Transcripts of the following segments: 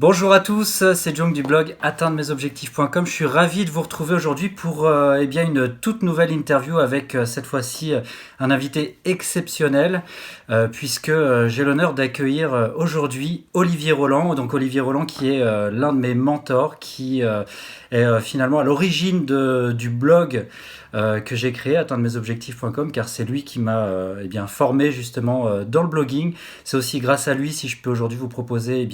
Bonjour à tous, c'est Jung du blog atteindremesobjectifs.com. Je suis ravi de vous retrouver aujourd'hui pour une toute nouvelle interview avec cette fois-ci un invité exceptionnel puisque j'ai l'honneur d'accueillir aujourd'hui Olivier Roland. Donc Olivier Roland qui est l'un de mes mentors, qui est finalement à l'origine du blog que j'ai créé, atteindremesobjectifs.com, car c'est lui qui m'a formé justement dans le blogging. C'est aussi grâce à lui si je peux aujourd'hui vous proposer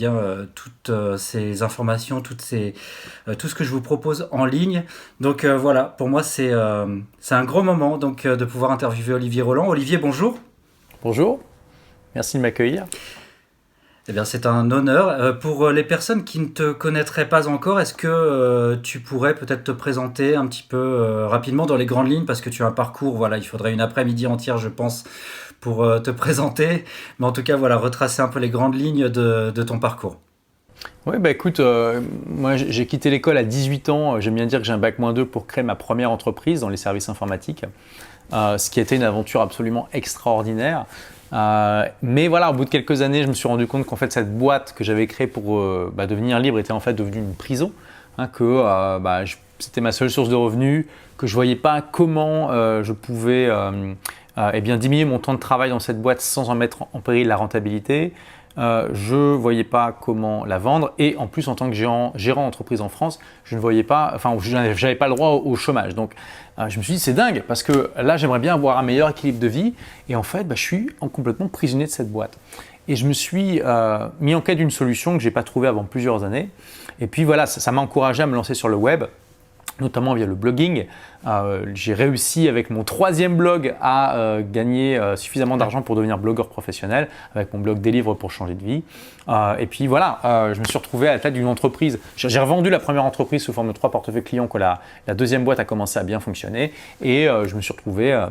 toutes ces informations, tout ce que je vous propose en ligne. Donc voilà, pour moi c'est un grand moment donc, de pouvoir interviewer Olivier Roland. Olivier, bonjour. Bonjour, merci de m'accueillir. Eh bien, c'est un honneur. Pour les personnes qui ne te connaîtraient pas encore, est-ce que tu pourrais peut-être te présenter un petit peu rapidement dans les grandes lignes, parce que tu as un parcours, voilà, il faudrait une après-midi entière, je pense, pour te présenter. Mais en tout cas, voilà, retracer un peu les grandes lignes de ton parcours. Oui, écoute, moi j'ai quitté l'école à 18 ans. J'aime bien dire que j'ai un bac-2 pour créer ma première entreprise dans les services informatiques, ce qui a été une aventure absolument extraordinaire. Mais voilà, au bout de quelques années, je me suis rendu compte qu'en fait cette boîte que j'avais créée pour devenir libre était en fait devenue une prison, c'était ma seule source de revenus, que je voyais pas comment je pouvais diminuer mon temps de travail dans cette boîte sans en mettre en péril la rentabilité. Je ne voyais pas comment la vendre, et en plus en tant que gérant d'entreprise en France, je n'avais pas le droit au chômage. Donc je me suis dit c'est dingue, parce que là j'aimerais bien avoir un meilleur équilibre de vie, et en fait je suis complètement prisonnier de cette boîte. Et je me suis mis en quête d'une solution que je n'ai pas trouvée avant plusieurs années. Et puis voilà, ça m'a encouragé à me lancer sur le web, notamment via le blogging. J'ai réussi avec mon 3e blog à gagner suffisamment d'argent pour devenir blogueur professionnel, avec mon blog Des livres pour changer de vie. Et puis voilà, je me suis retrouvé à la tête d'une entreprise. J'ai revendu la première entreprise sous forme de 3 portefeuilles clients, que la deuxième boîte a commencé à bien fonctionner, et je me suis retrouvé à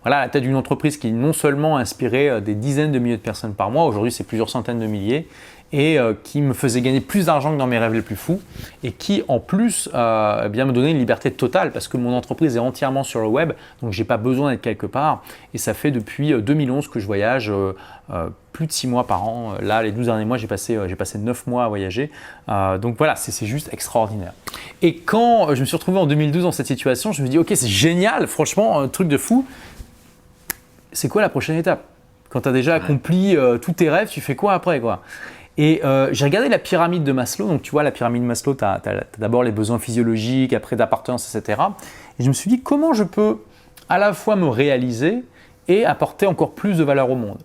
la tête d'une entreprise qui non seulement inspirait des dizaines de milliers de personnes par mois, aujourd'hui c'est plusieurs centaines de milliers, et qui me faisait gagner plus d'argent que dans mes rêves les plus fous, et qui en plus me donnait une liberté totale, parce que mon entreprise est entièrement sur le web, donc je n'ai pas besoin d'être quelque part, et ça fait depuis 2011 que je voyage plus de 6 mois par an. Là, les 12 derniers mois, j'ai passé 9 mois à voyager, donc voilà, c'est juste extraordinaire. Et quand je me suis retrouvé en 2012 dans cette situation, je me suis dit ok, c'est génial, franchement, un truc de fou. C'est quoi la prochaine étape? Quand tu as déjà accompli tous tes rêves, tu fais quoi après, quoi? Et j'ai regardé la pyramide de Maslow. Donc tu vois, la pyramide de Maslow, tu as d'abord les besoins physiologiques, après d'appartenance, etc. Et je me suis dit comment je peux à la fois me réaliser et apporter encore plus de valeur au monde.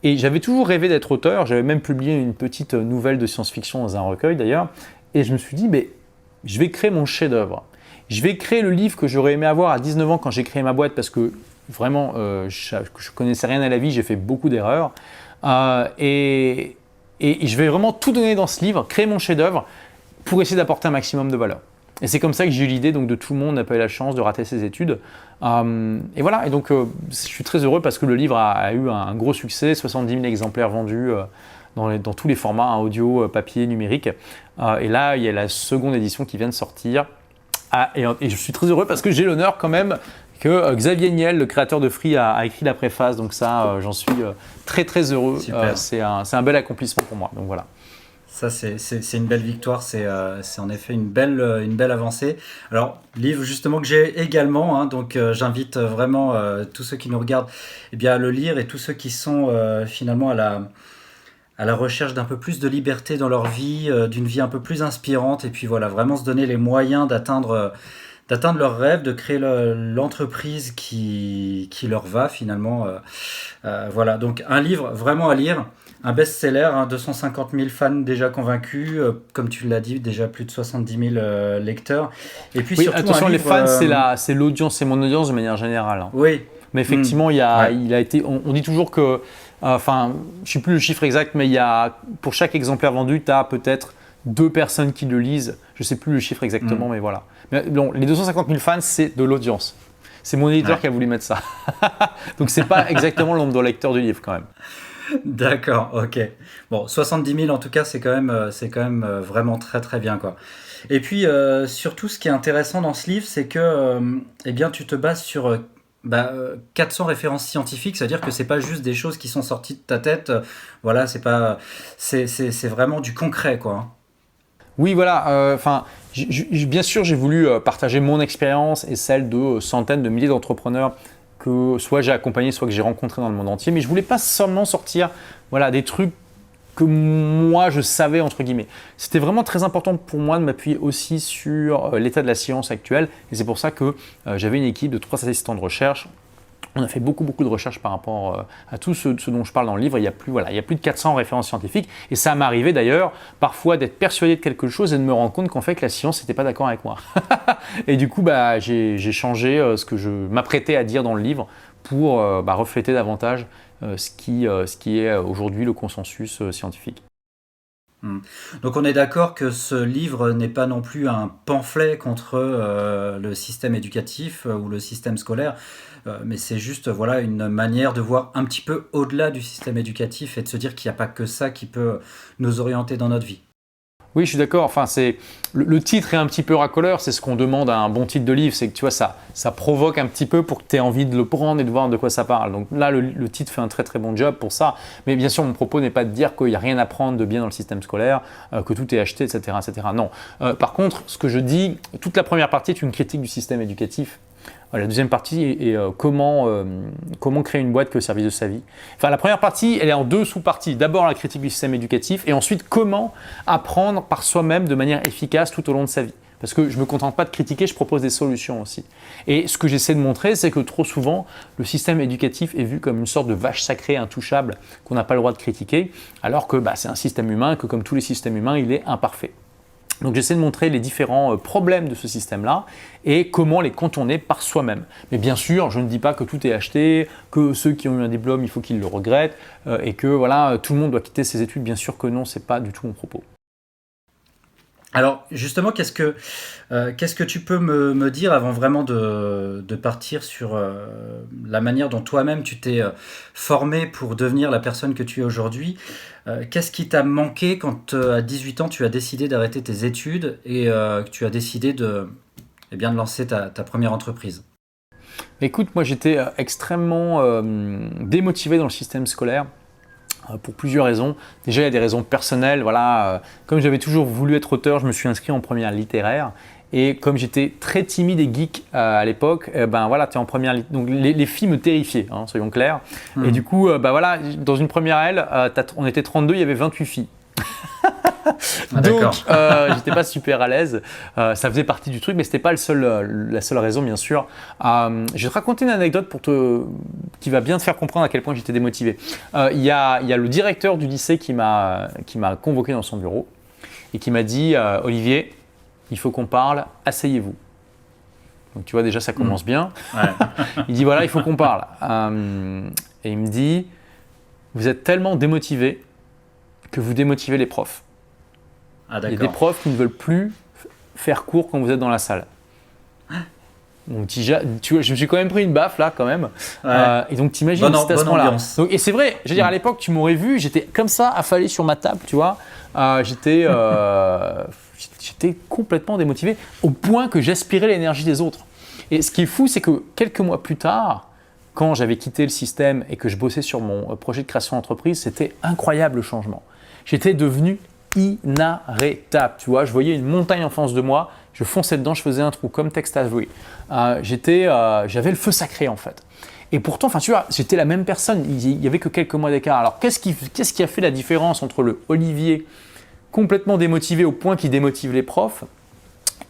Et j'avais toujours rêvé d'être auteur. J'avais même publié une petite nouvelle de science-fiction dans un recueil d'ailleurs. Et je me suis dit, je vais créer mon chef-d'œuvre. Je vais créer le livre que j'aurais aimé avoir à 19 ans quand j'ai créé ma boîte, parce que vraiment, je ne connaissais rien à la vie, j'ai fait beaucoup d'erreurs. Et je vais vraiment tout donner dans ce livre, créer mon chef-d'œuvre pour essayer d'apporter un maximum de valeur. Et c'est comme ça que j'ai eu l'idée donc, de Tout le monde n'a pas eu la chance de rater ses études. Et voilà, et donc je suis très heureux parce que le livre a eu un gros succès, 70 000 exemplaires vendus dans tous les formats, audio, papier, numérique. Et là, il y a la seconde édition qui vient de sortir. Et je suis très heureux parce que j'ai l'honneur quand même que Xavier Niel, le créateur de Free, a écrit la préface. Donc ça, j'en suis très très heureux. C'est un bel accomplissement pour moi. Donc voilà. Ça, c'est une belle victoire, c'est en effet une belle avancée. Alors, livre justement que j'ai également, donc j'invite vraiment tous ceux qui nous regardent à le lire, et tous ceux qui sont finalement à la recherche d'un peu plus de liberté dans leur vie, d'une vie un peu plus inspirante, et puis voilà, vraiment se donner les moyens d'atteindre leurs rêves, de créer l'entreprise qui leur va finalement. Voilà, donc un livre vraiment à lire, un best-seller, 250 000 fans déjà convaincus, comme tu l'as dit, déjà plus de 70 000 lecteurs. Et puis surtout attention, un les livre, fans, c'est l'audience, c'est mon audience de manière générale. Oui. Mais effectivement, il a été. On dit toujours que, je ne sais plus le chiffre exact, mais pour chaque exemplaire vendu, tu as peut-être 2 personnes qui le lisent. Je ne sais plus le chiffre exactement, mais voilà. Mais bon, les 250 000 fans, c'est de l'audience. C'est mon éditeur qui a voulu mettre ça. Donc, ce n'est pas exactement le nombre de lecteurs du livre quand même. D'accord, ok. Bon, 70 000 en tout cas, c'est quand même vraiment très très bien, quoi. Et puis surtout, ce qui est intéressant dans ce livre, c'est que tu te bases sur 400 références scientifiques, c'est-à-dire que c'est pas juste des choses qui sont sorties de ta tête. Voilà, c'est vraiment du concret, quoi. Oui, voilà. Bien sûr, j'ai voulu partager mon expérience et celle de centaines de milliers d'entrepreneurs que soit j'ai accompagnés, soit que j'ai rencontrés dans le monde entier. Mais je voulais pas seulement sortir, voilà, des trucs que moi je savais entre guillemets. C'était vraiment très important pour moi de m'appuyer aussi sur l'état de la science actuelle. Et c'est pour ça que j'avais une équipe de 3 assistants de recherche. On a fait beaucoup de recherches par rapport à tout ce dont je parle dans le livre. Il y a plus de 400 références scientifiques. Et ça m'arrivait d'ailleurs parfois d'être persuadé de quelque chose et de me rendre compte qu'en fait que la science n'était pas d'accord avec moi. Et du coup, j'ai changé ce que je m'apprêtais à dire dans le livre pour refléter davantage ce qui est aujourd'hui le consensus scientifique. Donc on est d'accord que ce livre n'est pas non plus un pamphlet contre le système éducatif ou le système scolaire, mais c'est juste voilà, une manière de voir un petit peu au-delà du système éducatif et de se dire qu'il n'y a pas que ça qui peut nous orienter dans notre vie. Oui, je suis d'accord. Enfin, le titre est un petit peu racoleur. C'est ce qu'on demande à un bon titre de livre. C'est que tu vois, ça provoque un petit peu pour que tu aies envie de le prendre et de voir de quoi ça parle. Donc là, le titre fait un très très bon job pour ça. Mais bien sûr, mon propos n'est pas de dire qu'il n'y a rien à prendre de bien dans le système scolaire, que tout est acheté, etc. etc. Non. Par contre, ce que je dis, toute la première partie est une critique du système éducatif. La deuxième partie est comment créer une boîte qui est au service de sa vie. Enfin, la première partie, elle est en 2 sous-parties. D'abord, la critique du système éducatif et ensuite, comment apprendre par soi-même de manière efficace tout au long de sa vie. Parce que je ne me contente pas de critiquer, je propose des solutions aussi. Et ce que j'essaie de montrer, c'est que trop souvent, le système éducatif est vu comme une sorte de vache sacrée intouchable qu'on n'a pas le droit de critiquer, alors que c'est un système humain, que comme tous les systèmes humains, il est imparfait. Donc j'essaie de montrer les différents problèmes de ce système-là et comment les contourner par soi-même. Mais bien sûr, je ne dis pas que tout est acheté, que ceux qui ont eu un diplôme, il faut qu'ils le regrettent et que voilà, tout le monde doit quitter ses études. Bien sûr que non, ce n'est pas du tout mon propos. Alors justement, qu'est-ce que tu peux me dire avant vraiment de partir sur la manière dont toi-même tu t'es formé pour devenir la personne que tu es aujourd'hui? Qu'est-ce qui t'a manqué quand à 18 ans tu as décidé d'arrêter tes études et que tu as décidé de lancer ta première entreprise? Écoute, moi j'étais extrêmement démotivé dans le système scolaire. Pour plusieurs raisons. Déjà, il y a des raisons personnelles. Voilà, comme j'avais toujours voulu être auteur, je me suis inscrit en première littéraire. Et comme j'étais très timide et geek à l'époque, tu es en première. Donc les filles me terrifiaient, soyons clairs. Et du coup, dans une première aile, on était 32, il y avait 28 filles. Donc, j'étais pas super à l'aise. Ça faisait partie du truc, mais c'était pas la seule raison, bien sûr. Je vais te raconter une anecdote qui va bien te faire comprendre à quel point j'étais démotivé. Il y a le directeur du lycée qui m'a convoqué dans son bureau et qui m'a dit Olivier, il faut qu'on parle, asseyez-vous. Donc tu vois, déjà ça commence bien. Ouais. Il dit voilà, il faut qu'on parle. Et il me dit vous êtes tellement démotivé que vous démotivez les profs. Ah, il y a des profs qui ne veulent plus faire cours quand vous êtes dans la salle. Donc, tu vois, je me suis quand même pris une baffe là, quand même. Ouais. Et donc, t'imagines, c'était à ce moment-là. Et c'est vrai, je veux dire, à l'époque, tu m'aurais vu, j'étais comme ça, affalé sur ma table, tu vois. J'étais complètement démotivé, au point que j'aspirais l'énergie des autres. Et ce qui est fou, c'est que quelques mois plus tard, quand j'avais quitté le système et que je bossais sur mon projet de création d'entreprise, c'était incroyable le changement. J'étais devenu inarrêtable. Tu vois, je voyais une montagne en face de moi, je fonçais dedans, je faisais un trou comme Tex Avery. J'avais le feu sacré en fait. Et pourtant, tu vois, j'étais la même personne. Il n'y avait que quelques mois d'écart. Alors, qu'est-ce qui a fait la différence entre le Olivier complètement démotivé au point qu'il démotive les profs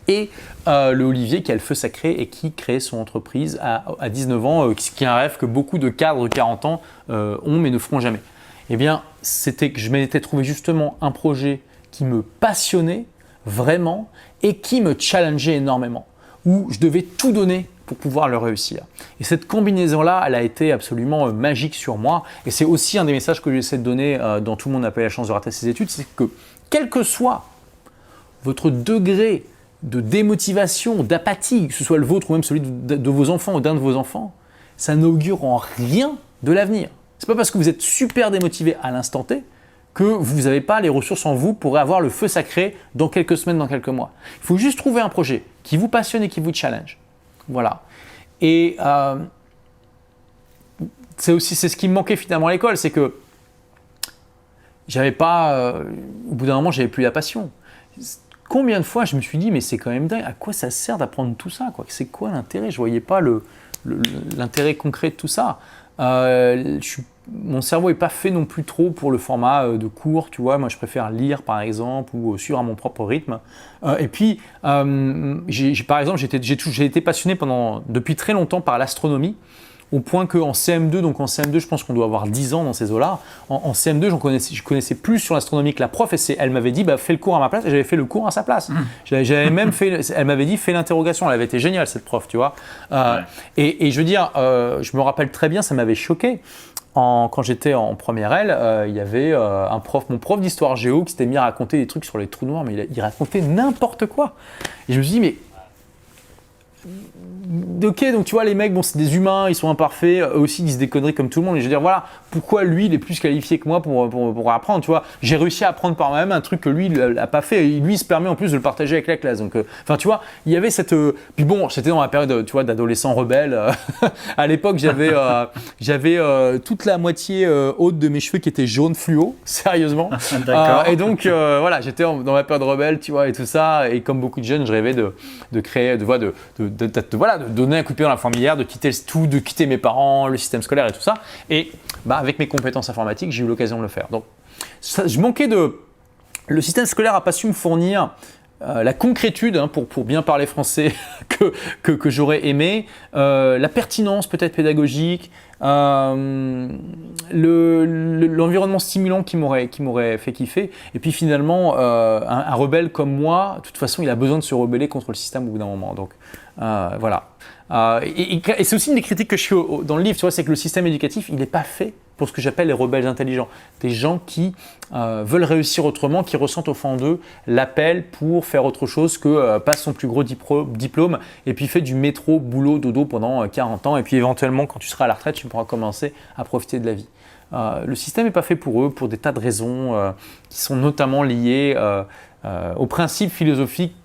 et le Olivier qui a le feu sacré et qui crée son entreprise à 19 ans, qui est un rêve que beaucoup de cadres de 40 ans ont mais ne feront jamais? Eh bien, c'était que je m'étais trouvé justement un projet qui me passionnait vraiment et qui me challengeait énormément, où je devais tout donner pour pouvoir le réussir. Et cette combinaison-là, elle a été absolument magique sur moi. Et c'est aussi un des messages que j'essaie de donner dans Tout le monde n'a pas eu la chance de rater ses études, c'est que quel que soit votre degré de démotivation, d'apathie, que ce soit le vôtre ou même celui de vos enfants ou d'un de vos enfants, ça n'augure en rien de l'avenir. C'est pas parce que vous êtes super démotivé à l'instant T que vous n'avez pas les ressources en vous pour avoir le feu sacré dans quelques semaines, dans quelques mois. Il faut juste trouver un projet qui vous passionne et qui vous challenge. Voilà. Et c'est ce qui me manquait finalement à l'école, c'est que j'avais pas, au bout d'un moment, j'avais plus la passion. Combien de fois je me suis dit, mais c'est quand même dingue, à quoi ça sert d'apprendre tout ça, quoi? C'est quoi l'intérêt? Je voyais pas l'intérêt concret de tout ça. Mon cerveau n'est pas fait non plus trop pour le format de cours, tu vois. Moi, je préfère lire, par exemple, ou suivre à mon propre rythme. Et puis, par exemple, j'ai été passionné depuis très longtemps par l'astronomie, au point qu'en CM2, donc en CM2, je pense qu'on doit avoir 10 ans dans ces eaux-là, en CM2, je connaissais plus sur l'astronomie que la prof, et elle m'avait dit, fais le cours à ma place, et j'avais fait le cours à sa place. J'avais même elle m'avait dit, fais l'interrogation, elle avait été géniale, cette prof, tu vois. Et je veux dire, je me rappelle très bien, ça m'avait choqué. Quand j'étais en première L, il y avait mon prof d'histoire géo qui s'était mis à raconter des trucs sur les trous noirs, mais il racontait n'importe quoi. Et je me suis dit, mais ok, donc tu vois, les mecs, bon, c'est des humains, ils sont imparfaits, eux aussi ils disent des conneries comme tout le monde. Et je veux dire, voilà, pourquoi lui, il est plus qualifié que moi pour apprendre, tu vois. J'ai réussi à apprendre par moi-même un truc que lui, il n'a pas fait. Et lui, il se permet en plus de le partager avec la classe. Donc, enfin, tu vois, il y avait cette. Puis bon, j'étais dans la période, tu vois, d'adolescent rebelle. À l'époque, j'avais toute la moitié haute de mes cheveux qui étaient jaunes fluo, sérieusement. D'accord. Et donc, voilà, j'étais dans ma période rebelle, tu vois, et tout ça. Et comme beaucoup de jeunes, je rêvais de créer, voilà, de donner un coup de pied dans la fourmilière, de quitter mes parents, le système scolaire et tout ça. Et avec mes compétences informatiques, j'ai eu l'occasion de le faire. Donc, je manquais le système scolaire n'a pas su me fournir la concrétude, hein, pour bien parler français, que j'aurais aimé, la pertinence peut-être pédagogique, l'environnement stimulant qui m'aurait fait kiffer. Et puis finalement, un rebelle comme moi, de toute façon, il a besoin de se rebeller contre le système au bout d'un moment. Donc voilà. Et c'est aussi une des critiques que je fais dans le livre, tu vois, c'est que le système éducatif, il n'est pas fait pour ce que j'appelle les rebelles intelligents. Des gens qui veulent réussir autrement, qui ressentent au fond d'eux l'appel pour faire autre chose que passe son plus gros diplôme et puis fait du métro, boulot, dodo pendant 40 ans. Et puis éventuellement, quand tu seras à la retraite, tu pourras commencer à profiter de la vie. Le système n'est pas fait pour eux, pour des tas de raisons qui sont notamment liées aux principes philosophiques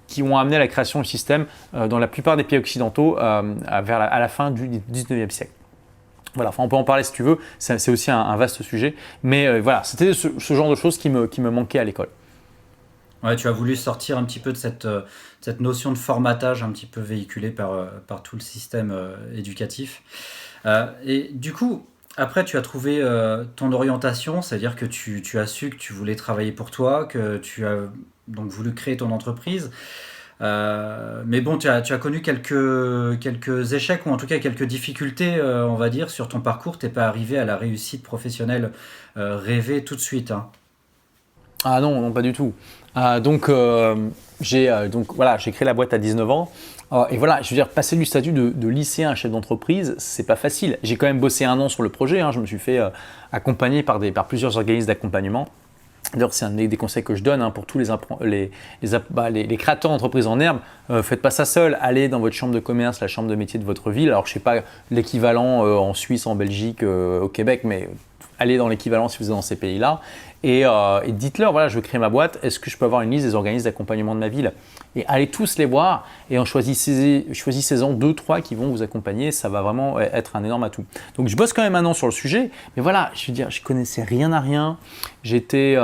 qui ont amené à la création du système dans la plupart des pays occidentaux à la fin du 19e siècle. Voilà, enfin, on peut en parler si tu veux, c'est aussi un vaste sujet, mais voilà, c'était ce genre de choses qui me manquait à l'école. Ouais, tu as voulu sortir un petit peu de cette notion de formatage un petit peu véhiculée par tout le système éducatif. Et du coup, après, tu as trouvé ton orientation, c'est-à-dire que tu as su que tu voulais travailler pour toi, que tu as donc voulu créer ton entreprise. Mais bon, tu as connu quelques échecs ou en tout cas quelques difficultés, on va dire, sur ton parcours. Tu n'es pas arrivé à la réussite professionnelle rêvée tout de suite, hein. Ah non, pas du tout. Donc j'ai créé la boîte à 19 ans. Et voilà, je veux dire, passer du statut de lycéen à chef d'entreprise, c'est pas facile. J'ai quand même bossé 1 an sur le projet, hein. Je me suis fait accompagner par plusieurs organismes d'accompagnement. D'ailleurs, c'est un des conseils que je donne, hein, pour tous les créateurs d'entreprises en herbe. Faites pas ça seul. Allez dans votre chambre de commerce, la chambre de métier de votre ville. Alors, je sais pas l'équivalent en Suisse, en Belgique, au Québec, mais allez dans l'équivalent si vous êtes dans ces pays-là. Et dites-leur, voilà, je veux créer ma boîte. Est-ce que je peux avoir une liste des organismes d'accompagnement de ma ville? Et allez tous les voir et choisissez-en 2, 3 qui vont vous accompagner. Ça va vraiment être un énorme atout. Donc, je bosse quand même 1 an sur le sujet. Mais voilà, je veux dire, je connaissais rien à rien. J'étais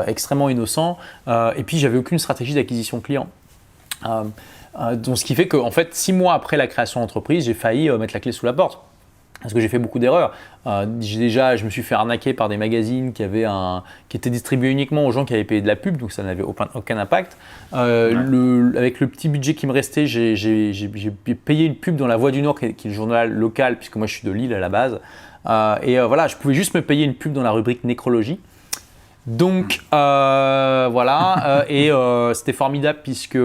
extrêmement innocent. Et puis, j'avais aucune stratégie d'acquisition client. Donc, ce qui fait qu'en fait, 6 mois après la création d'entreprise, j'ai failli mettre la clé sous la porte. Parce que j'ai fait beaucoup d'erreurs. Je me suis fait arnaquer par des magazines qui étaient distribués uniquement aux gens qui avaient payé de la pub, donc ça n'avait aucun impact. Avec le petit budget qui me restait, j'ai payé une pub dans La Voix du Nord, qui est le journal local, puisque moi je suis de Lille à la base. Voilà, je pouvais juste me payer une pub dans la rubrique nécrologie. Donc voilà, c'était formidable puisque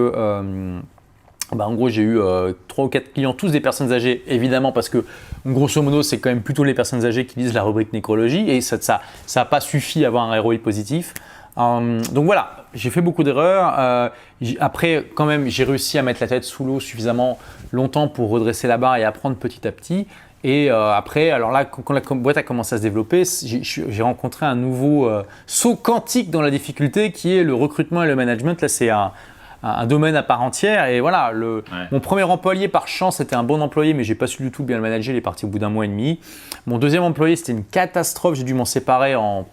en gros, j'ai eu 3 ou 4 clients, tous des personnes âgées, évidemment, parce que grosso modo, c'est quand même plutôt les personnes âgées qui lisent la rubrique nécrologie, et ça n'a pas suffi à avoir un ROI positif. Donc voilà, j'ai fait beaucoup d'erreurs. Après, quand même, j'ai réussi à mettre la tête sous l'eau suffisamment longtemps pour redresser la barre et apprendre petit à petit. Et après, alors là, quand la boîte a commencé à se développer, j'ai rencontré un nouveau saut quantique dans la difficulté qui est le recrutement et le management. Là, un domaine à part entière. Et voilà, mon premier employé, par chance, c'était un bon employé, mais j'ai pas su du tout bien le manager. Il est parti au bout d'un mois et demi. Mon deuxième employé, c'était une catastrophe. J'ai dû m'en séparer en,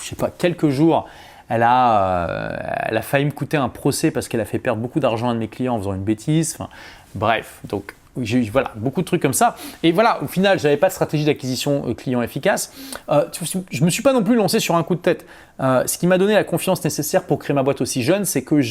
je sais pas, quelques jours. Elle a failli me coûter un procès parce qu'elle a fait perdre beaucoup d'argent à un de mes clients en faisant une bêtise. Enfin, bref, donc voilà, beaucoup de trucs comme ça. Et voilà, au final, je n'avais pas de stratégie d'acquisition client efficace. Je ne me suis pas non plus lancé sur un coup de tête. Ce qui m'a donné la confiance nécessaire pour créer ma boîte aussi jeune, c'est que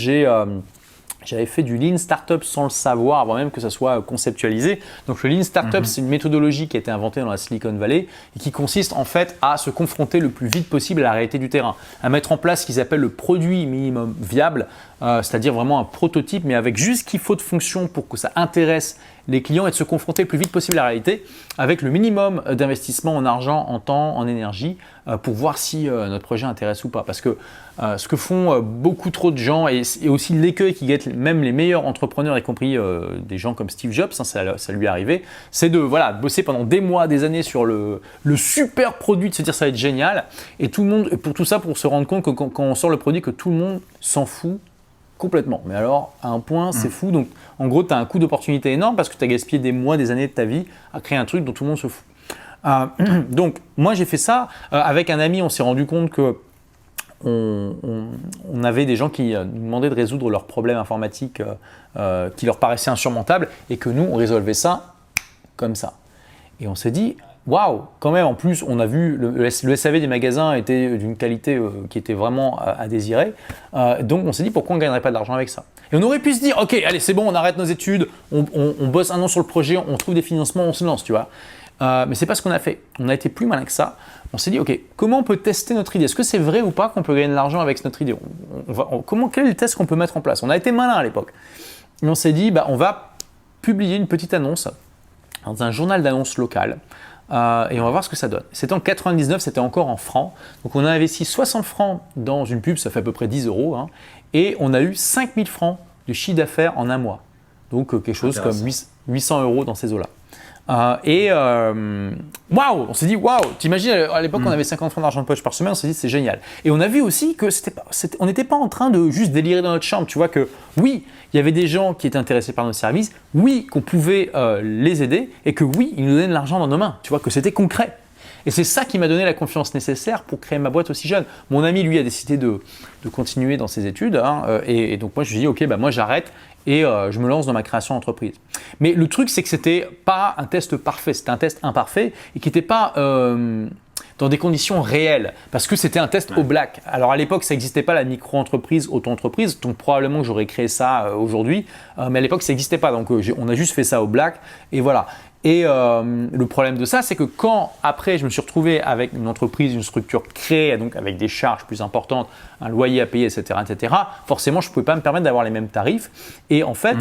j'avais fait du Lean Startup sans le savoir, avant même que ça soit conceptualisé. Donc le Lean Startup, c'est une méthodologie qui a été inventée dans la Silicon Valley et qui consiste en fait à se confronter le plus vite possible à la réalité du terrain, à mettre en place ce qu'ils appellent le produit minimum viable, c'est-à-dire vraiment un prototype, mais avec juste ce qu'il faut de fonction pour que ça intéresse les clients et de se confronter le plus vite possible à la réalité avec le minimum d'investissement en argent, en temps, en énergie pour voir si notre projet intéresse ou pas. Parce que ce que font beaucoup trop de gens et aussi l'écueil qui guette même les meilleurs entrepreneurs, y compris des gens comme Steve Jobs, hein, ça lui est arrivé, c'est de bosser pendant des mois, des années sur le super produit, de se dire ça va être génial et tout le monde, pour tout ça, pour se rendre compte que quand on sort le produit, que tout le monde s'en fout complètement. Mais alors, à un point, c'est fou. Donc, en gros, tu as un coût d'opportunité énorme parce que tu as gaspillé des mois, des années de ta vie à créer un truc dont tout le monde se fout. Donc, moi, j'ai fait ça. Avec un ami, on s'est rendu compte que on avait des gens qui nous demandaient de résoudre leurs problèmes informatiques qui leur paraissaient insurmontables et que nous, on résolvait ça comme ça. Et on s'est dit, waouh, quand même, en plus, on a vu le SAV des magasins était d'une qualité qui était vraiment à désirer. Donc, on s'est dit, pourquoi on ne gagnerait pas de l'argent avec ça? Et on aurait pu se dire, ok, allez, c'est bon, on arrête nos études, on bosse un an sur le projet, on trouve des financements, on se lance, tu vois. Mais ce n'est pas ce qu'on a fait. On a été plus malin que ça. On s'est dit, ok, comment on peut tester notre idée? Est-ce que c'est vrai ou pas qu'on peut gagner de l'argent avec notre idée? Quel est le test qu'on peut mettre en place? On a été malin à l'époque. Et on s'est dit, on va publier une petite annonce dans un journal d'annonces local. Et on va voir ce que ça donne. C'était en 99, c'était encore en francs. Donc on a investi 60 francs dans une pub, ça fait à peu près 10 euros. Hein, et on a eu 5000 francs de chiffre d'affaires en un mois. Donc quelque chose comme 800 euros dans ces eaux-là. Waouh, on s'est dit waouh, t'imagines à l'époque on avait 50 francs d'argent de poche par semaine, on s'est dit c'est génial. Et on a vu aussi que on n'était pas en train de juste délirer dans notre chambre, tu vois que oui, il y avait des gens qui étaient intéressés par nos services, oui, qu'on pouvait les aider et que oui, ils nous donnaient de l'argent dans nos mains, tu vois que c'était concret. Et c'est ça qui m'a donné la confiance nécessaire pour créer ma boîte aussi jeune. Mon ami, lui, a décidé de continuer dans ses études. Hein, et donc, moi, je lui ai dit, OK, moi, j'arrête et je me lance dans ma création d'entreprise. Mais le truc, c'est que ce n'était pas un test parfait. C'était un test imparfait et qui n'était pas dans des conditions réelles parce que c'était un test au black. Alors, à l'époque, ça n'existait pas la micro-entreprise, auto-entreprise. Donc, probablement que j'aurais créé ça aujourd'hui. Mais à l'époque, ça n'existait pas. Donc, on a juste fait ça au black. Et voilà. Et le problème de ça, c'est que quand après je me suis retrouvé avec une entreprise, une structure créée, donc avec des charges plus importantes, un loyer à payer, etc., forcément je ne pouvais pas me permettre d'avoir les mêmes tarifs. Et en fait,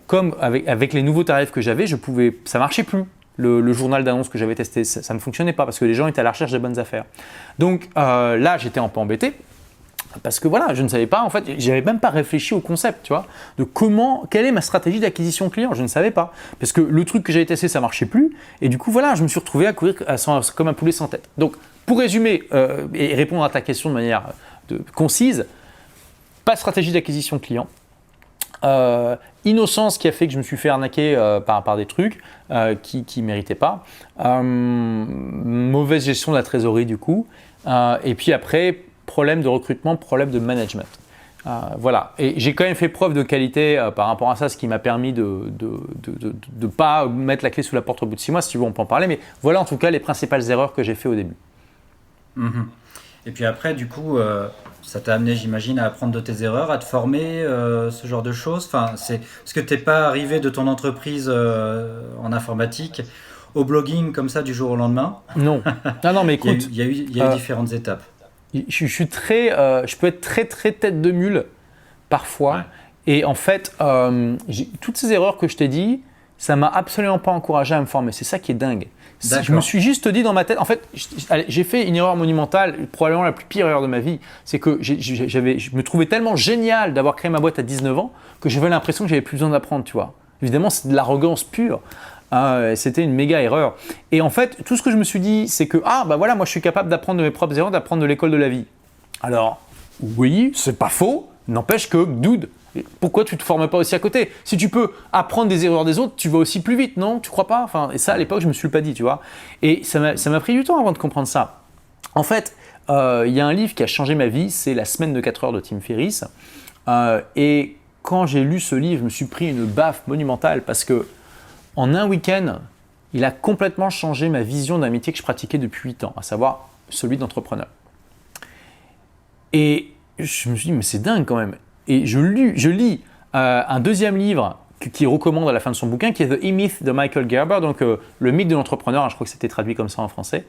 comme avec les nouveaux tarifs que j'avais, ça ne marchait plus. Le journal d'annonce que j'avais testé, ça ne fonctionnait pas parce que les gens étaient à la recherche de bonnes affaires. Donc là, j'étais un peu embêté. Parce que voilà, je ne savais pas, en fait, j'avais même pas réfléchi au concept, tu vois, de quelle est ma stratégie d'acquisition client, je ne savais pas. Parce que le truc que j'avais testé, ça marchait plus. Et du coup, voilà, je me suis retrouvé à courir comme un poulet sans tête. Donc, pour résumer et répondre à ta question de manière concise, pas de stratégie d'acquisition client. Innocence qui a fait que je me suis fait arnaquer par des trucs qui ne méritaient pas. Mauvaise gestion de la trésorerie, du coup. Et puis après, problème de recrutement, problème de management. Voilà. Et j'ai quand même fait preuve de qualité par rapport à ça, ce qui m'a permis de ne pas mettre la clé sous la porte au bout de 6 mois. Si tu veux, on peut en parler. Mais voilà en tout cas les principales erreurs que j'ai fait au début. Et puis après, du coup, ça t'a amené, j'imagine, à apprendre de tes erreurs, à te former, ce genre de choses. Enfin, parce que tu n'es pas arrivé de ton entreprise en informatique au blogging comme ça du jour au lendemain. Non, mais écoute. Il y a eu différentes étapes. Je peux être très tête de mule parfois. Ouais. Et en fait, toutes ces erreurs que je t'ai dit, ça m'a absolument pas encouragé à me former. C'est ça qui est dingue. Je me suis juste dit dans ma tête, en fait, j'ai fait une erreur monumentale, probablement la plus pire erreur de ma vie. C'est que je me trouvais tellement génial d'avoir créé ma boîte à 19 ans que j'avais l'impression que j'avais plus besoin d'apprendre, tu vois. Évidemment, c'est de l'arrogance pure. C'était une méga erreur. Et en fait, tout ce que je me suis dit, c'est que voilà, moi je suis capable d'apprendre de mes propres erreurs, d'apprendre de l'école de la vie. Alors, oui, c'est pas faux, N'empêche que, dude, pourquoi tu te formes pas aussi à côté? Si tu peux apprendre des erreurs des autres, tu vas aussi plus vite, non? Tu crois pas? Enfin, et ça, à l'époque, je me suis pas dit, tu vois. Et ça m'a pris du temps avant de comprendre ça. En fait, il y a un livre qui a changé ma vie, c'est La semaine de 4 heures de Tim Ferriss. Et quand j'ai lu ce livre, je me suis pris une baffe monumentale parce que en un week-end, il a complètement changé ma vision d'un métier que je pratiquais depuis 8 ans, à savoir celui d'entrepreneur. Et je me suis dit, mais c'est dingue quand même. Et je lis un deuxième livre qu'il recommande à la fin de son bouquin, qui est The E-Myth de Michael Gerber, donc le mythe de l'entrepreneur, je crois que c'était traduit comme ça en français.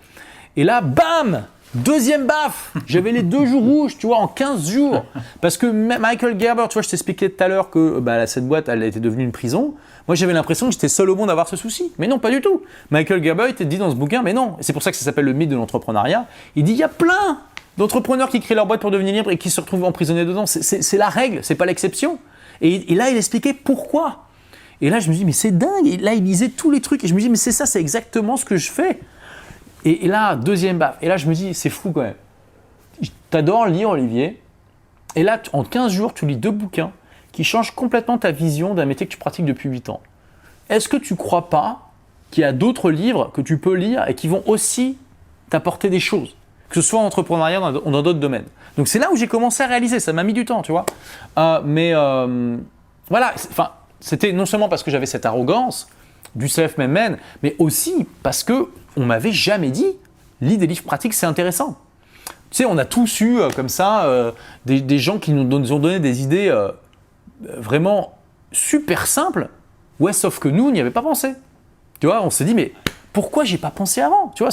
Et là, bam! Deuxième baffe! J'avais les 2 jours rouges, tu vois, en 15 jours. Parce que Michael Gerber, tu vois, je t'expliquais tout à l'heure que cette boîte, elle était devenue une prison. Moi, j'avais l'impression que j'étais seul au monde à avoir ce souci. Mais non, pas du tout. Michael Gerber, il te dit dans ce bouquin, mais non. C'est pour ça que ça s'appelle le mythe de l'entrepreneuriat. Il dit, il y a plein d'entrepreneurs qui créent leur boîte pour devenir libres et qui se retrouvent emprisonnés dedans. C'est la règle, c'est pas l'exception. Et là, il expliquait pourquoi. Et là, je me dis, mais c'est dingue. Et là, il lisait tous les trucs. Et je me dis, mais c'est ça, c'est exactement ce que je fais. Et là, deuxième baffe. Et là, je me dis, c'est fou quand même. T'adores lire, Olivier. Et là, en 15 jours, tu lis 2 bouquins qui changent complètement ta vision d'un métier que tu pratiques depuis 8 ans. Est-ce que tu ne crois pas qu'il y a d'autres livres que tu peux lire et qui vont aussi t'apporter des choses, que ce soit en entrepreneuriat ou dans d'autres domaines? Donc, c'est là où j'ai commencé à réaliser. Ça m'a mis du temps, tu vois. Voilà. Enfin, c'était non seulement parce que j'avais cette arrogance du self-made man, mais aussi parce que on m'avait jamais dit, lis des livres pratiques, c'est intéressant. Tu sais, on a tous eu comme ça des gens qui nous ont donné des idées vraiment super simples. Ouais, sauf que nous, on n'y avait pas pensé. Tu vois, on s'est dit, mais pourquoi j'ai pas pensé avant? Tu vois,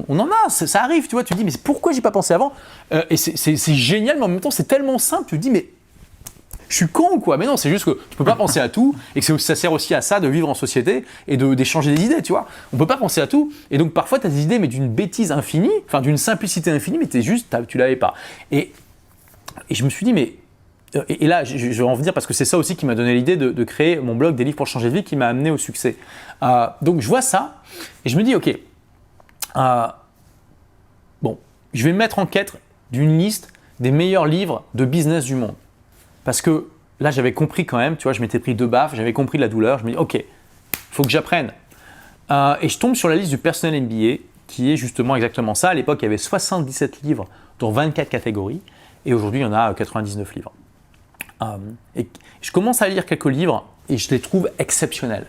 on en a, ça arrive. Tu vois, tu te dis, mais pourquoi j'ai pas pensé avant? Et c'est génial, mais en même temps, c'est tellement simple. Tu te dis, mais je suis con ou quoi? Mais non, c'est juste que tu peux pas penser à tout et que ça sert aussi à ça de vivre en société et d'échanger des idées, tu vois. On peut pas penser à tout et donc parfois tu as des idées mais d'une bêtise infinie, enfin d'une simplicité infinie, mais tu l'avais pas. Et je me suis dit, mais et là je vais en venir parce que c'est ça aussi qui m'a donné l'idée de créer mon blog des livres pour changer de vie qui m'a amené au succès. Donc je vois ça et je me dis, ok, bon, je vais me mettre en quête d'une liste des meilleurs livres de business du monde. Parce que là, j'avais compris quand même, tu vois, je m'étais pris 2 baffes, j'avais compris la douleur, je me dis, ok, il faut que j'apprenne. Et je tombe sur la liste du personnel MBA, qui est justement exactement ça. À l'époque, il y avait 77 livres, dont 24 catégories, et aujourd'hui, il y en a 99 livres. Et je commence à lire quelques livres, et je les trouve exceptionnels.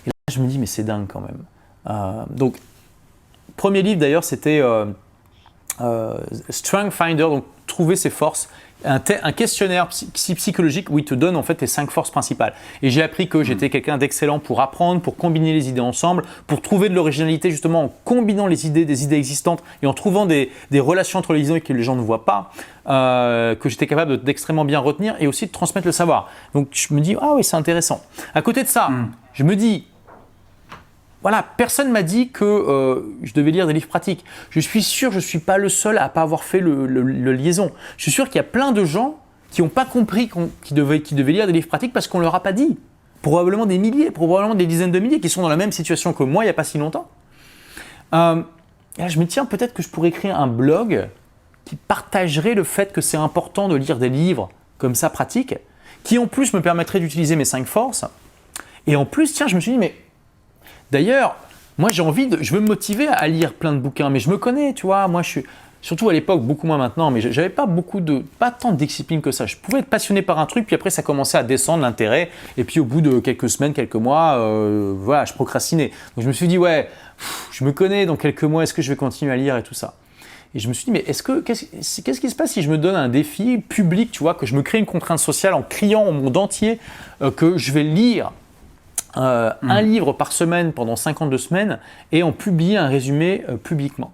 Et là, je me dis, mais c'est dingue quand même. Donc, premier livre d'ailleurs, c'était Strength Finder, donc trouver ses forces. Un questionnaire psychologique où il te donne en fait tes 5 forces principales. Et j'ai appris que j'étais quelqu'un d'excellent pour apprendre, pour combiner les idées ensemble, pour trouver de l'originalité justement en combinant des idées existantes et en trouvant des relations entre les idées que les gens ne voient pas, que j'étais capable d'extrêmement bien retenir et aussi de transmettre le savoir. Donc je me dis, ah oui, c'est intéressant. À côté de ça, je me dis, voilà, personne ne m'a dit que je devais lire des livres pratiques. Je suis sûr que je ne suis pas le seul à ne pas avoir fait le liaison. Je suis sûr qu'il y a plein de gens qui n'ont pas compris qu'ils devaient lire des livres pratiques parce qu'on ne leur a pas dit. Probablement des milliers, probablement des dizaines de milliers qui sont dans la même situation que moi il n'y a pas si longtemps. Et là, je me dis, tiens, peut-être que je pourrais écrire un blog qui partagerait le fait que c'est important de lire des livres comme ça pratiques, qui en plus me permettrait d'utiliser mes 5 forces. Et en plus, tiens, je me suis dit, mais d'ailleurs, moi je veux me motiver à lire plein de bouquins, mais je me connais, tu vois, moi je suis, surtout à l'époque, beaucoup moins maintenant, mais j'avais pas tant de discipline que ça. Je pouvais être passionné par un truc, puis après ça commençait à descendre l'intérêt, et puis au bout de quelques semaines, quelques mois, voilà, je procrastinais. Donc je me suis dit, ouais, je me connais, dans quelques mois, est-ce que je vais continuer à lire et tout ça? Et je me suis dit, mais qu'est-ce qui se passe si je me donne un défi public, tu vois, que je me crée une contrainte sociale en criant au monde entier que je vais lire un livre par semaine pendant 52 semaines et en publier un résumé publiquement.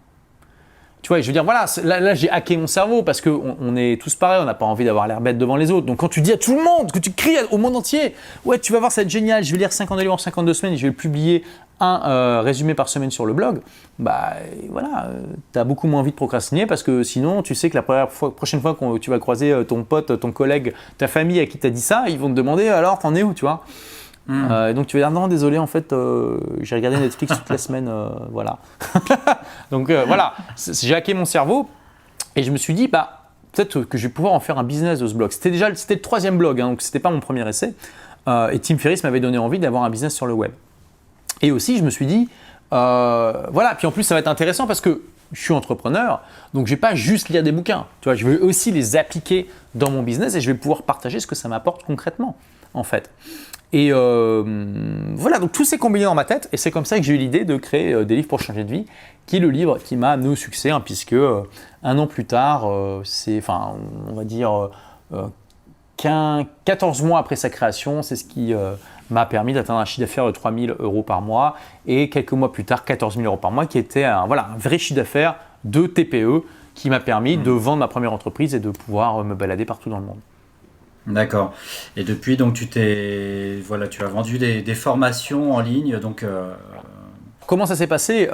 Tu vois, je veux dire, voilà, là j'ai hacké mon cerveau parce qu'on est tous pareils, on n'a pas envie d'avoir l'air bête devant les autres. Donc quand tu dis à tout le monde, que tu cries au monde entier, ouais, tu vas voir, ça va être génial, je vais lire 52 livres en 52 semaines et je vais publier un résumé par semaine sur le blog, bah voilà, tu as beaucoup moins envie de procrastiner parce que sinon, tu sais que la prochaine fois que tu vas croiser ton pote, ton collègue, ta famille à qui tu as dit ça, ils vont te demander alors, t'en es où, tu vois? Donc tu vas dire non, désolé, en fait j'ai regardé Netflix toute la semaine, voilà. Donc voilà, j'ai hacké mon cerveau et je me suis dit, bah peut-être que je vais pouvoir en faire un business de ce blog. C'était le 3e blog, hein, donc c'était pas mon premier essai. Et Tim Ferriss m'avait donné envie d'avoir un business sur le web. Et aussi, je me suis dit, voilà, puis en plus, ça va être intéressant parce que je suis entrepreneur, donc je ne vais pas juste lire des bouquins. Tu vois, je vais aussi les appliquer dans mon business et je vais pouvoir partager ce que ça m'apporte concrètement, en fait. Et voilà, donc tout s'est combiné dans ma tête et c'est comme ça que j'ai eu l'idée de créer Des livres pour changer de vie, qui est le livre qui m'a amené au succès, hein, puisque un an plus tard, on va dire 14 mois après sa création, c'est ce qui m'a permis d'atteindre un chiffre d'affaires de 3 000 € par mois et quelques mois plus tard 14 000 € par mois, qui était un vrai chiffre d'affaires de TPE qui m'a permis de vendre ma première entreprise et de pouvoir me balader partout dans le monde. D'accord. Et depuis, donc, tu as vendu des formations en ligne. Donc, Comment ça s'est passé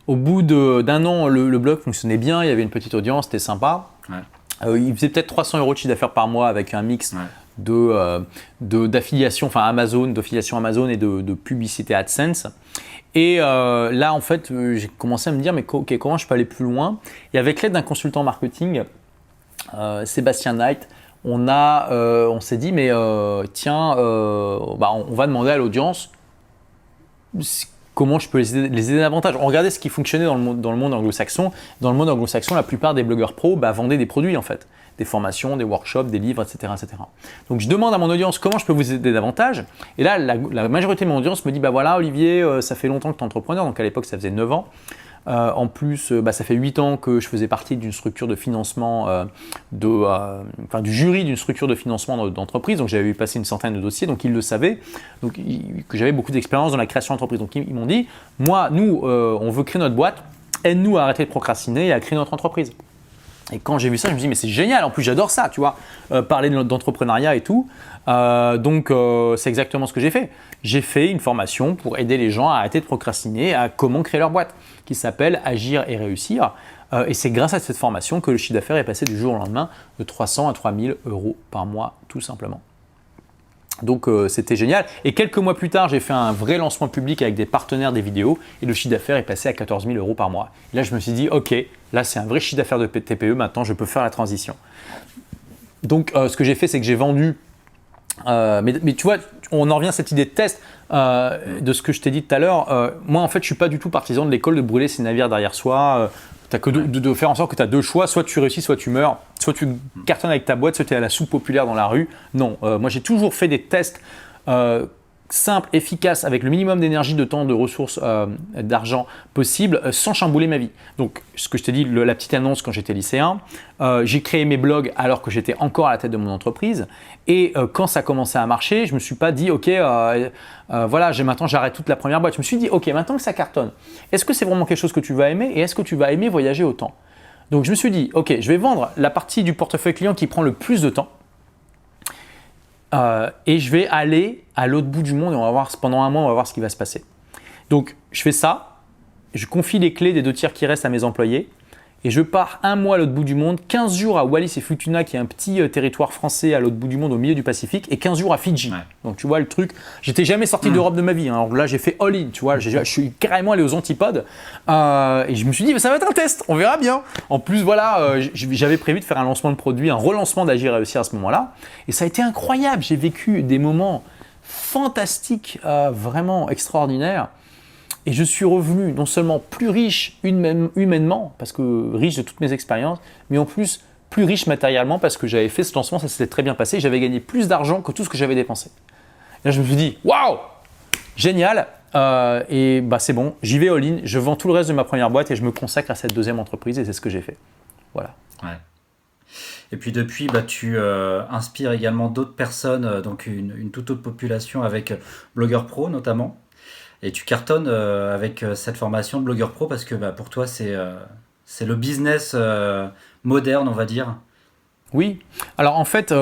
au bout d'un an, le blog fonctionnait bien, il y avait une petite audience, c'était sympa. Ouais. Il faisait peut-être 300 € de chiffre d'affaires par mois avec un mix d'affiliation, enfin Amazon, d'affiliation Amazon et de publicité AdSense. Et là, en fait, j'ai commencé à me dire, mais comment je peux aller plus loin? Et avec l'aide d'un consultant marketing, Sébastien Knight, on s'est dit, mais tiens, on va demander à l'audience comment je peux les aider davantage. On regardait ce qui fonctionnait dans le monde anglo-saxon. Dans le monde anglo-saxon, la plupart des blogueurs pros vendaient des produits en fait, des formations, des workshops, des livres, etc., etc. Donc je demande à mon audience comment je peux vous aider davantage. Et là, la majorité de mon audience me dit, voilà Olivier, ça fait longtemps que tu es entrepreneur, donc à l'époque ça faisait 9 ans. En plus, ça fait 8 ans que je faisais partie d'une structure de financement, du jury d'une structure de financement d'entreprise. Donc, j'avais passé une centaine de dossiers, donc ils le savaient, que j'avais beaucoup d'expérience dans la création d'entreprise. Donc, ils m'ont dit, nous, on veut créer notre boîte, aide-nous à arrêter de procrastiner et à créer notre entreprise. Et quand j'ai vu ça, je me suis dit, mais c'est génial, en plus j'adore ça, tu vois, parler d'entrepreneuriat et tout. Donc, c'est exactement ce que j'ai fait. J'ai fait une formation pour aider les gens à arrêter de procrastiner, à comment créer leur boîte, qui s'appelle Agir et réussir. Et c'est grâce à cette formation que le chiffre d'affaires est passé du jour au lendemain de 300 à 3 000 € par mois, tout simplement. Donc c'était génial. Et quelques mois plus tard, j'ai fait un vrai lancement public avec des partenaires des vidéos et le chiffre d'affaires est passé à 14 000 € par mois. Et là, je me suis dit, ok, là c'est un vrai chiffre d'affaires de TPE, maintenant je peux faire la transition. Donc ce que j'ai fait, c'est que j'ai vendu, mais tu vois, on en revient à cette idée de test de ce que je t'ai dit tout à l'heure. Moi, en fait, je ne suis pas du tout partisan de l'école de brûler ses navires derrière soi. Tu n'as que de faire en sorte que tu as deux choix, soit tu réussis, soit tu meurs, soit tu cartonnes avec ta boîte, soit tu es à la soupe populaire dans la rue. Non, moi j'ai toujours fait des tests simples, efficaces, avec le minimum d'énergie, de temps, de ressources, d'argent possible, sans chambouler ma vie. Donc ce que je t'ai dit, la petite annonce quand j'étais lycéen, j'ai créé mes blogs alors que j'étais encore à la tête de mon entreprise. Et quand ça commençait à marcher, je ne me suis pas dit, ok, voilà, maintenant j'arrête toute la première boîte. Je me suis dit, ok, maintenant que ça cartonne, est-ce que c'est vraiment quelque chose que tu vas aimer et est-ce que tu vas aimer voyager autant? Donc je me suis dit, ok, je vais vendre la partie du portefeuille client qui prend le plus de temps et je vais aller à l'autre bout du monde et on va voir, pendant un mois, on va voir ce qui va se passer. Donc je fais ça, je confie les clés des 2 tiers qui restent à mes employés et je pars un mois à l'autre bout du monde, 15 jours à Wallis et Futuna qui est un petit territoire français à l'autre bout du monde au milieu du Pacifique et 15 jours à Fidji. Ouais. Donc tu vois le truc, j'étais jamais sorti d'Europe de ma vie, hein. Alors là j'ai fait all-in, tu vois, je suis carrément allé aux antipodes et je me suis dit mais ça va être un test, on verra bien. En plus voilà, j'avais prévu de faire un lancement de produit, un relancement d'Agir et réussir à ce moment-là et ça a été incroyable, j'ai vécu des moments fantastiques, vraiment extraordinaires. Et je suis revenu non seulement plus riche humainement, parce que riche de toutes mes expériences, mais en plus plus riche matériellement parce que j'avais fait ce lancement, ça s'était très bien passé, j'avais gagné plus d'argent que tout ce que j'avais dépensé. Et là je me suis dit, waouh, génial, et c'est bon, j'y vais all-in, je vends tout le reste de ma première boîte et je me consacre à cette deuxième entreprise et c'est ce que j'ai fait. Voilà. Ouais. Et puis depuis, tu inspires également d'autres personnes, donc une toute autre population avec Blogueur Pro notamment. Et tu cartonnes avec cette formation de Blogueur Pro parce que pour toi, c'est le business moderne, on va dire. Oui. Alors en fait,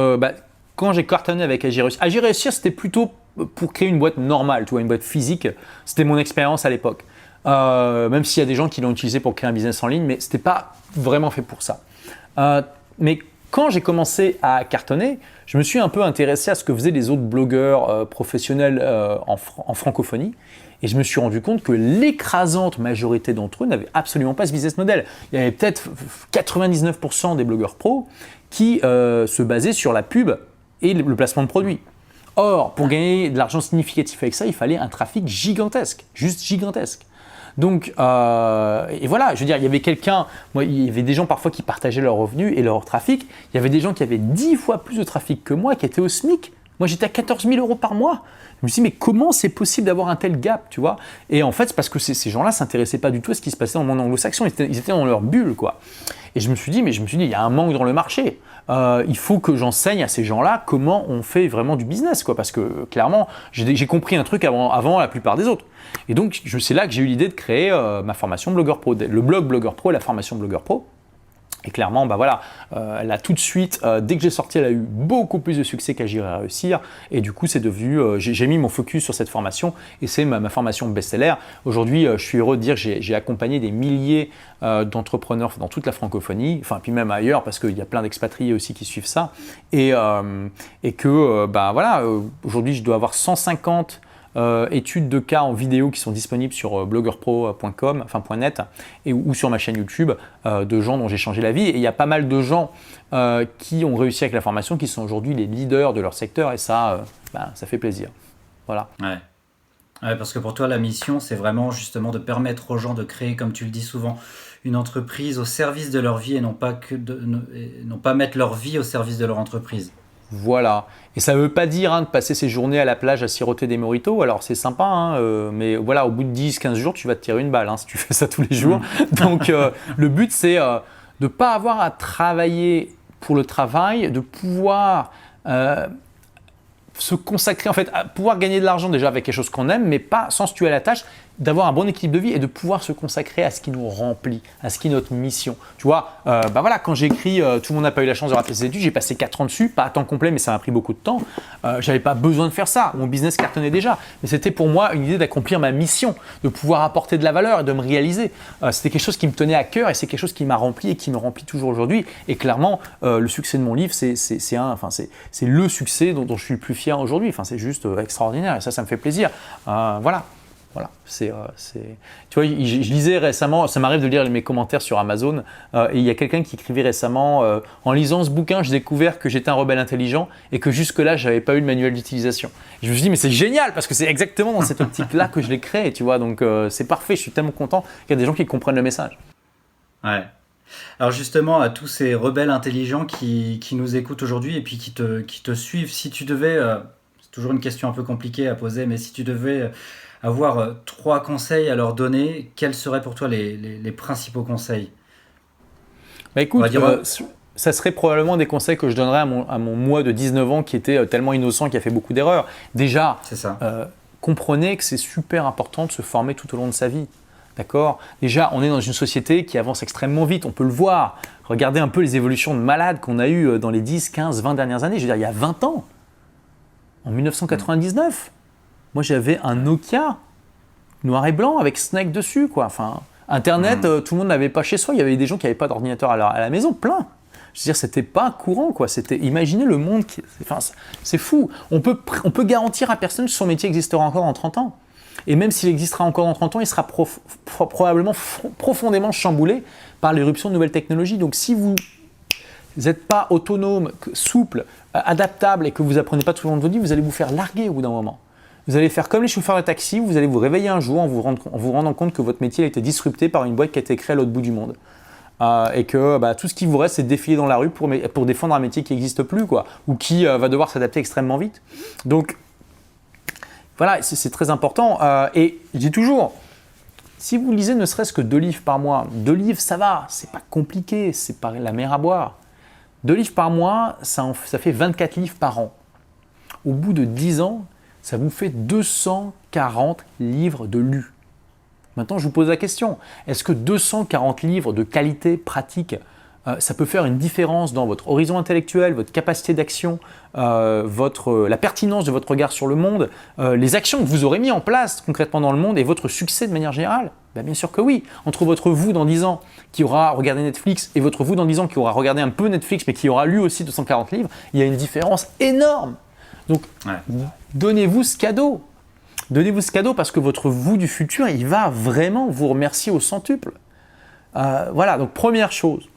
quand j'ai cartonné avec Agir et réussir, c'était plutôt pour créer une boîte normale, tu vois, une boîte physique. C'était mon expérience à l'époque. Même s'il y a des gens qui l'ont utilisé pour créer un business en ligne, mais ce n'était pas vraiment fait pour ça. Mais quand j'ai commencé à cartonner, je me suis un peu intéressé à ce que faisaient les autres blogueurs professionnels en francophonie. Et je me suis rendu compte que l'écrasante majorité d'entre eux n'avaient absolument pas ce business model. Il y avait peut-être 99% des blogueurs pros qui se basaient sur la pub et le placement de produits. Or, pour gagner de l'argent significatif avec ça, il fallait un trafic gigantesque, juste gigantesque. Donc, et voilà, je veux dire, il y avait il y avait des gens parfois qui partageaient leurs revenus et leur trafic. Il y avait des gens qui avaient 10 fois plus de trafic que moi, qui étaient au SMIC. Moi, j'étais à 14 000 € par mois. Je me suis dit, mais comment c'est possible d'avoir un tel gap, tu vois? Et en fait, c'est parce que ces gens-là ne s'intéressaient pas du tout à ce qui se passait dans le monde anglo-saxon. Ils étaient dans leur bulle, quoi. Et je me suis dit, il y a un manque dans le marché. Il faut que j'enseigne à ces gens-là comment on fait vraiment du business, quoi. Parce que clairement, j'ai compris un truc avant la plupart des autres. Et donc, c'est là que j'ai eu l'idée de créer ma formation Blogueur Pro, le blog Blogueur Pro et la formation Blogueur Pro. Et clairement, elle a tout de suite, dès que j'ai sorti, elle a eu beaucoup plus de succès qu'Agir et Réussir. Et du coup, c'est devenu, j'ai mis mon focus sur cette formation et c'est ma formation best-seller. Aujourd'hui, je suis heureux de dire que j'ai accompagné des milliers d'entrepreneurs dans toute la francophonie, enfin, puis même ailleurs, parce qu'il y a plein d'expatriés aussi qui suivent ça. Et que, aujourd'hui, je dois avoir 150 études de cas en vidéo qui sont disponibles sur blogueurpro.com, .net ou sur ma chaîne YouTube de gens dont j'ai changé la vie. Et il y a pas mal de gens qui ont réussi avec la formation, qui sont aujourd'hui les leaders de leur secteur et ça fait plaisir. Voilà. Ouais, parce que pour toi, la mission, c'est vraiment justement de permettre aux gens de créer, comme tu le dis souvent, une entreprise au service de leur vie et non pas mettre leur vie au service de leur entreprise. Voilà. Et ça ne veut pas dire de passer ses journées à la plage à siroter des mojitos. Alors c'est sympa, mais voilà, au bout de 10-15 jours, tu vas te tirer une balle si tu fais ça tous les jours. Donc le but, c'est de ne pas avoir à travailler pour le travail, de pouvoir se consacrer, en fait, à pouvoir gagner de l'argent déjà avec quelque chose qu'on aime, mais pas sans se tuer à la tâche, d'avoir un bon équilibre de vie et de pouvoir se consacrer à ce qui nous remplit, à ce qui est notre mission. Tu vois, quand j'ai écrit Tout le monde n'a pas eu la chance de rater ses études, j'ai passé 4 ans dessus, pas à temps complet, mais ça m'a pris beaucoup de temps. J'avais pas besoin de faire ça, mon business cartonnait déjà. Mais c'était pour moi une idée d'accomplir ma mission, de pouvoir apporter de la valeur et de me réaliser. C'était quelque chose qui me tenait à cœur et c'est quelque chose qui m'a rempli et qui me remplit toujours aujourd'hui. Et clairement, le succès de mon livre, c'est le succès dont je suis le plus fier aujourd'hui. Enfin, c'est juste extraordinaire et ça me fait plaisir. Voilà, tu vois, je lisais récemment, ça m'arrive de lire mes commentaires sur Amazon, et il y a quelqu'un qui écrivait récemment en lisant ce bouquin, j'ai découvert que j'étais un rebelle intelligent et que jusque-là, je n'avais pas eu le manuel d'utilisation. Et je me suis dit, mais c'est génial parce que c'est exactement dans cette optique-là que je l'ai créé, tu vois, donc c'est parfait, je suis tellement content qu'il y a des gens qui comprennent le message. Ouais. Alors justement, à tous ces rebelles intelligents qui nous écoutent aujourd'hui et puis qui te suivent, si tu devais, c'est toujours une question un peu compliquée à poser, mais si tu devais avoir 3 conseils à leur donner, quels seraient pour toi les principaux conseils? Écoute, ça serait probablement des conseils que je donnerais à mon moi de 19 ans qui était tellement innocent, qui a fait beaucoup d'erreurs. Déjà, comprenez que c'est super important de se former tout au long de sa vie. D'accord? Déjà, on est dans une société qui avance extrêmement vite, on peut le voir. Regardez un peu les évolutions de malades qu'on a eues dans les 10, 15, 20 dernières années. Je veux dire, il y a 20 ans, en 1999, moi j'avais un Nokia noir et blanc avec Snake dessus, quoi. Enfin, Internet, tout le monde n'avait pas chez soi. Il y avait des gens qui n'avaient pas d'ordinateur à la maison, plein. Je veux dire, c'était pas courant, quoi. Imaginez le monde, c'est fou. On peut garantir à personne que son métier existera encore dans 30 ans. Et même s'il existera encore dans 30 ans, il sera probablement profondément chamboulé par l'éruption de nouvelles technologies. Donc si vous n'êtes pas autonome, souple, adaptable et que vous n'apprenez pas tout le long de votre vie, vous allez vous faire larguer au bout d'un moment. Vous allez faire comme les chauffeurs de taxi, vous allez vous réveiller un jour en vous rendant compte que votre métier a été disrupté par une boîte qui a été créée à l'autre bout du monde. Et que tout ce qui vous reste, c'est de défiler dans la rue pour défendre un métier qui n'existe plus, quoi, ou qui va devoir s'adapter extrêmement vite. Donc, voilà, c'est très important. Et je dis toujours, si vous lisez ne serait-ce que 2 livres par mois, 2 livres, ça va, c'est pas compliqué, c'est pas la mer à boire. 2 livres par mois, ça fait 24 livres par an. Au bout de 10 ans, ça vous fait 240 livres de lus. Maintenant, je vous pose la question, est-ce que 240 livres de qualité pratique, ça peut faire une différence dans votre horizon intellectuel, votre capacité d'action, la pertinence de votre regard sur le monde, les actions que vous aurez mis en place concrètement dans le monde et votre succès de manière générale? Bien sûr que oui. Entre votre vous dans 10 ans qui aura regardé Netflix et votre vous dans 10 ans qui aura regardé un peu Netflix mais qui aura lu aussi 240 livres, il y a une différence énorme. Donc, donnez-vous ce cadeau. Donnez-vous ce cadeau parce que votre vous du futur, il va vraiment vous remercier au centuple. Voilà, donc première chose,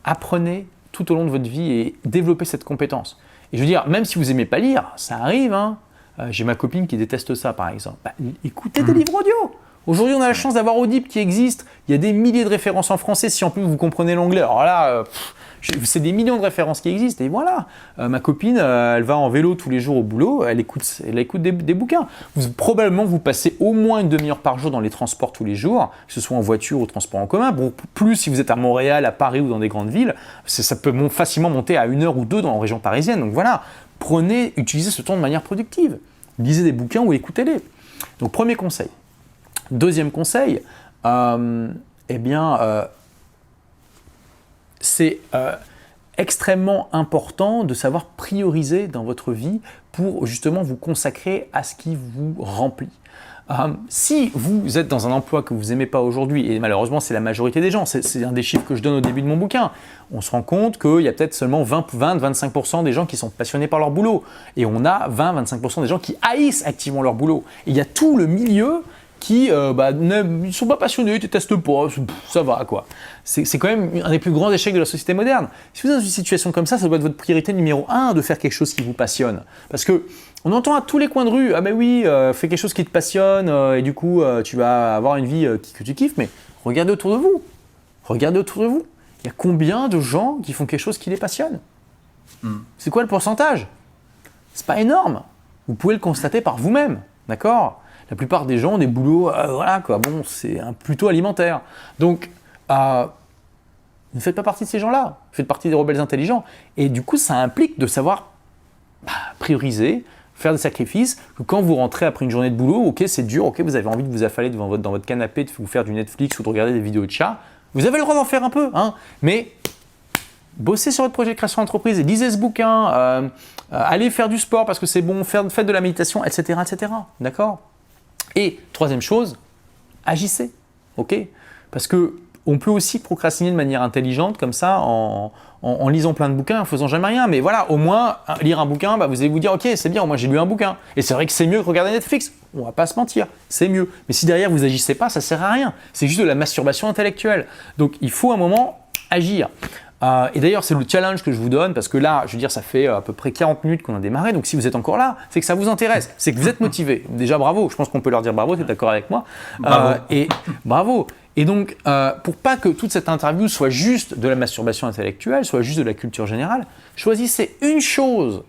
apprenez tout au long de votre vie et développez cette compétence. Et je veux dire, même si vous n'aimez pas lire, ça arrive, hein. J'ai ma copine qui déteste ça, par exemple. Écoutez des livres audio. Aujourd'hui, on a la chance d'avoir Audible qui existe. Il y a des milliers de références en français. Si en plus vous comprenez l'anglais, alors là, c'est des millions de références qui existent. Et voilà, ma copine, elle va en vélo tous les jours au boulot. Elle écoute des bouquins. Probablement, vous passez au moins une demi-heure par jour dans les transports tous les jours, que ce soit en voiture ou transport en commun. Bon, plus si vous êtes à Montréal, à Paris ou dans des grandes villes, ça peut facilement monter à 1 heure ou 2 dans la région parisienne. Donc voilà, utilisez ce temps de manière productive. Lisez des bouquins ou écoutez-les. Donc premier conseil. Deuxième conseil, c'est extrêmement important de savoir prioriser dans votre vie pour justement vous consacrer à ce qui vous remplit. Si vous êtes dans un emploi que vous n'aimez pas aujourd'hui, et malheureusement c'est la majorité des gens, c'est un des chiffres que je donne au début de mon bouquin, on se rend compte qu'il y a peut-être seulement 20-25% des gens qui sont passionnés par leur boulot, et on a 20-25% des gens qui haïssent activement leur boulot. Et il y a tout le milieu qui ne sont pas passionnés, ne détestent pas, ça va quoi. C'est quand même un des plus grands échecs de la société moderne. Si vous êtes dans une situation comme ça doit être votre priorité numéro 1 de faire quelque chose qui vous passionne. Parce que on entend à tous les coins de rue, ah ben oui, fais quelque chose qui te passionne et du coup tu vas avoir une vie que tu kiffes, mais regardez autour de vous. Regardez autour de vous. Il y a combien de gens qui font quelque chose qui les passionne? C'est quoi le pourcentage? C'est pas énorme. Vous pouvez le constater par vous-même, d'accord? La plupart des gens ont des boulots, voilà quoi, bon, c'est plutôt alimentaire. Donc, ne faites pas partie de ces gens-là, vous faites partie des rebelles intelligents. Et du coup, ça implique de savoir prioriser, faire des sacrifices, que quand vous rentrez après une journée de boulot, ok, c'est dur, ok, vous avez envie de vous affaler dans votre canapé, de vous faire du Netflix ou de regarder des vidéos de chats, vous avez le droit d'en faire un peu, hein, mais bossez sur votre projet de création d'entreprise, lisez ce bouquin, allez faire du sport parce que c'est bon, faites de la méditation, etc., etc., d'accord? Et troisième chose, agissez, ok? Parce qu'on peut aussi procrastiner de manière intelligente comme ça en lisant plein de bouquins, en faisant jamais rien. Mais voilà, au moins, lire un bouquin, vous allez vous dire, ok, c'est bien, moi j'ai lu un bouquin. Et c'est vrai que c'est mieux que regarder Netflix. On va pas se mentir, c'est mieux. Mais si derrière vous agissez pas, ça sert à rien. C'est juste de la masturbation intellectuelle. Donc il faut à un moment agir. Et d'ailleurs, c'est le challenge que je vous donne parce que là, je veux dire, ça fait à peu près 40 minutes qu'on a démarré. Donc, si vous êtes encore là, c'est que ça vous intéresse, c'est que vous êtes motivé. Déjà, bravo. Je pense qu'on peut leur dire bravo. Tu es d'accord avec moi? Bravo. Et bravo. Et donc, pour pas que toute cette interview soit juste de la masturbation intellectuelle, soit juste de la culture générale, choisissez une chose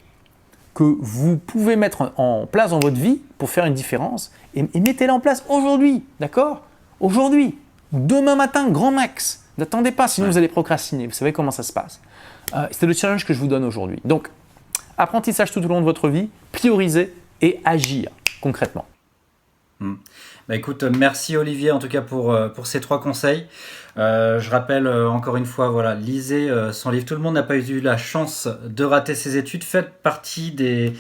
que vous pouvez mettre en place dans votre vie pour faire une différence et mettez-la en place aujourd'hui, d'accord? Aujourd'hui, demain matin, grand max. N'attendez pas, sinon vous allez procrastiner. Vous savez comment ça se passe. C'était le challenge que je vous donne aujourd'hui. Donc, apprentissage tout au long de votre vie, prioriser et agir concrètement. Bah écoute, merci Olivier en tout cas pour ces 3 conseils. Je rappelle encore une fois, voilà, lisez son livre. Tout le monde n'a pas eu la chance de rater ses études. Faites partie de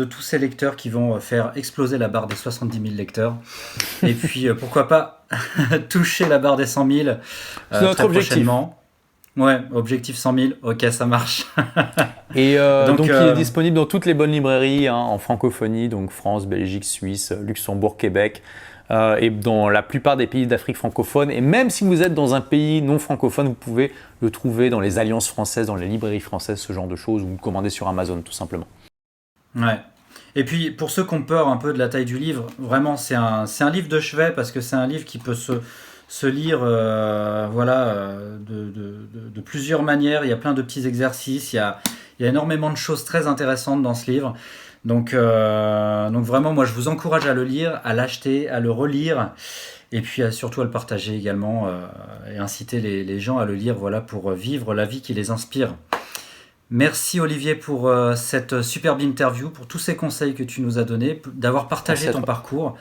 tous ces lecteurs qui vont faire exploser la barre des 70 000 lecteurs. Et puis, pourquoi pas toucher la barre des 100 000 c'est notre objectif. Prochainement. Ouais, objectif 100 000, ok, ça marche. Et donc il est disponible dans toutes les bonnes librairies en francophonie, donc France, Belgique, Suisse, Luxembourg, Québec, et dans la plupart des pays d'Afrique francophone. Et même si vous êtes dans un pays non francophone, vous pouvez le trouver dans les alliances françaises, dans les librairies françaises, ce genre de choses, ou le commander sur Amazon tout simplement. Ouais. Et puis pour ceux qui ont peur un peu de la taille du livre, vraiment c'est un livre de chevet parce que c'est un livre qui peut se lire de plusieurs manières. Il y a plein de petits exercices, il y a énormément de choses très intéressantes dans ce livre. Donc vraiment moi je vous encourage à le lire, à l'acheter, à le relire et puis surtout à le partager également et inciter les gens à le lire pour vivre la vie qui les inspire. Merci Olivier pour cette superbe interview, pour tous ces conseils que tu nous as donnés, d'avoir partagé ton parcours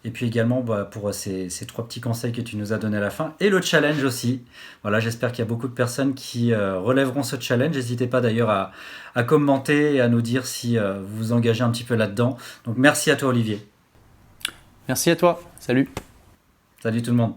et puis également pour ces 3 petits conseils que tu nous as donnés à la fin et le challenge aussi. Voilà, j'espère qu'il y a beaucoup de personnes qui relèveront ce challenge. N'hésitez pas d'ailleurs à commenter et à nous dire si vous vous engagez un petit peu là-dedans. Donc merci à toi Olivier. Merci à toi, salut. Salut tout le monde.